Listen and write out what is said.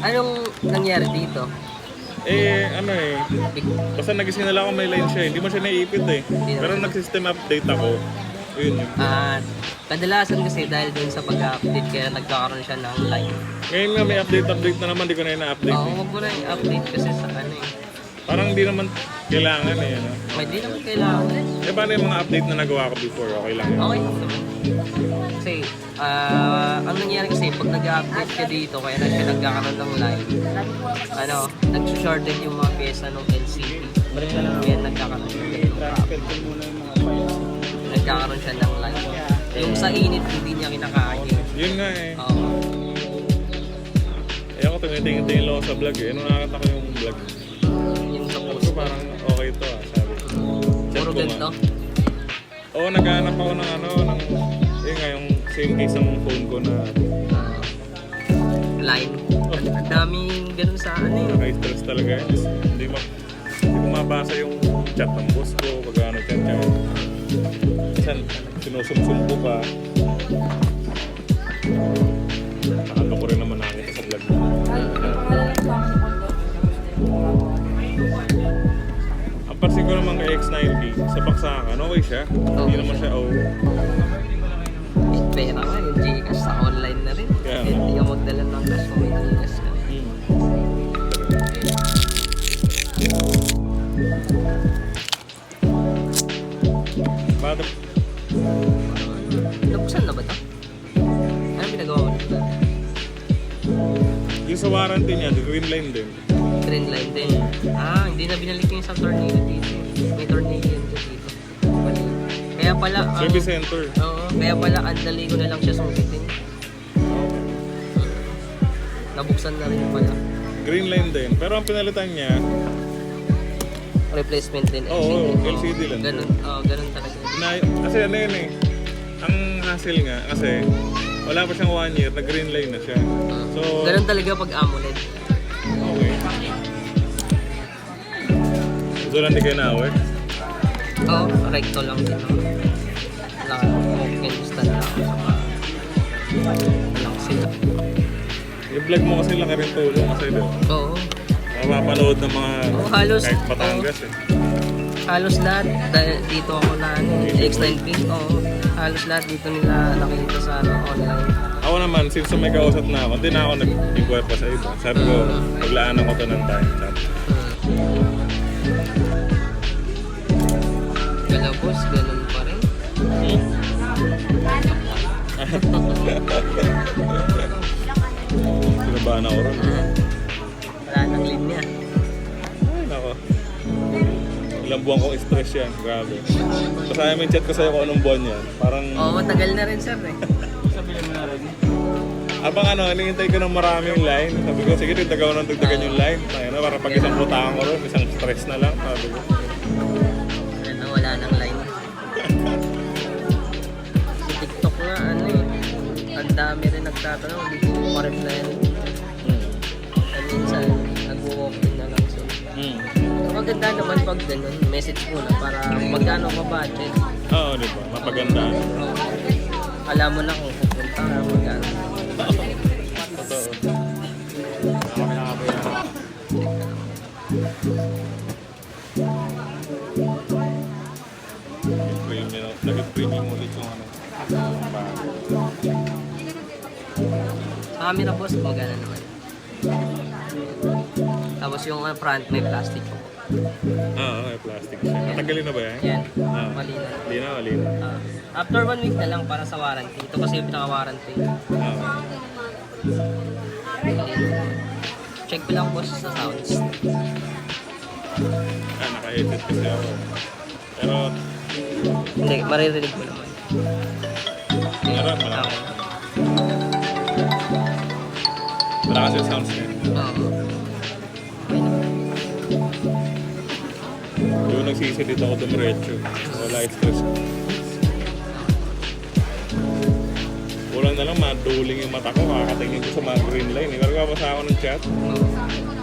Anong nangyari dito? Ano basta nagising na lang ako may line siya, hindi mo siya naiipit eh. Pero nag-system update ako, yun. Kadalasan kasi dahil dun sa pag-update kaya nagkakaroon siya ng line. Ngayon nga may update na naman, di ko na yung na-update. Oo, wag mo na yung update kasi sa ano eh. Parang hindi naman kailangan eh, ano? May di naman kailangan. Paano yung mga update na nagawa ko before, okay lang yun? Okay lang naman. Kasi, ang nangyari kasi pag nag-update ka dito, kaya na siya nagkakaroon ng line, nag-shorten yung mga pyesa ng LCD. Kaya nagkakaroon siya ng nagkakaroon siya ng line. Yung sa init, hindi niya kinakaya. Yun nga eh. Oo. Ako tumitingin-tingin lang ako sa vlog eh. Ano nakakita ko yung vlog? Yung sa post. So, parang okay to sabi ko. Puro ganito? Oo, naghahanap ako ng yun nga yung same case ng phone ko na Line. Ang daming ganun sa ano eh. High-stress talaga yun. Hindi ko mabasa yung chat ng boss ko, pag chat. Minsan, sinusumsumpo ka. Nakalo ko rin naman nakita sa vlog. Ang pansin ko naman kay X90, sa baksakan, okay siya. Hindi naman siya, Pera nga, yung Gcash sa online na rin. Yeah. Hindi ka magdala ng cash kung may Gcash ka. Bakit? Nabuksan na ba ito? Ano pinagawa mo dito? Yung sa warranty niya, the green line din. Green line din. Hindi na binalik yung isang tornillo dito. May tornillo yun dito. Kaya pala, Service center. Oo, kaya pala ang dali ko na lang siya sungkitin. Nabuksan na rin pala. Green line din. Pero ang pinalitan niya, Replacement din Oo, LCD. LCD lang. Ganun, ganun talaga. kasi ano yun eh. Ang hassle nga, kasi wala pa siyang 1 year, nag-green line na siya. So, Ganun talaga pag AMOLED. okay. So, lang di kayo na-aware? Oo, recto lang din ako. Kinustan na ako sa lang sila. Yung vlog mo kasi laki rin tulong kasi doon. Oo. Mapapanood ng mga halos, kahit Batangas eh. Halos lahat, dahil dito ako na X9P, halos lahat dito nila nakita sa online. Ako naman, since may kausap na ako, hindi na ako nag-inquire pa sa iba. Sabi ko, maglaanan ko to ng time. Galapos, ganun pa rin. Sinabahan ako ron. Wala nang linya. Ay, nako. Ilang buwan kong stress yan. Grabe. Basahin mo yung chat ko sa'yo kung anong buwan yan. Parang... Matagal na rin sir eh. Sabihin mo na rin. Abang hinihintay ko ng maraming line. Sabi ko, sige, dagdagan ng dagdagan yung line. Para pag isang putahan ko ron, isang stress na lang. Sabi ko. Wala nang line. Sa TikTok nga, ang dami rin nagtatanong, hindi ko ma-reply yan. Minsan, nag-walk-in na lang sila. Maganda naman pag ganun, message mo na para magkano ka budget. Oo, di ba? Mapagandaan. Alam mo na kung pupunta ka, magkano. Totoo. Nag-premium ulit yung Sa camera boss, magana naman. Tapos yung front may plastic po. may plastic siya. Natanggalin na ba yan? Yan, Ah. malina. Malina. After 1 week na lang para sa warranty. Ito kasi yung pinaka-warranty. Check ko lang boss sa sounds. Naka-edit kasi ako. Pero, Hindi, maririnig mo naman. meron, Okay. malakas yung sounds niya. Oo. Yung nagsisi dito ako dumiretso. Wala stress. Kulang na lang, maduling yung mata ko. Kakatingin ko sa mga green line. Pero kapasa ako ng chat. Oo.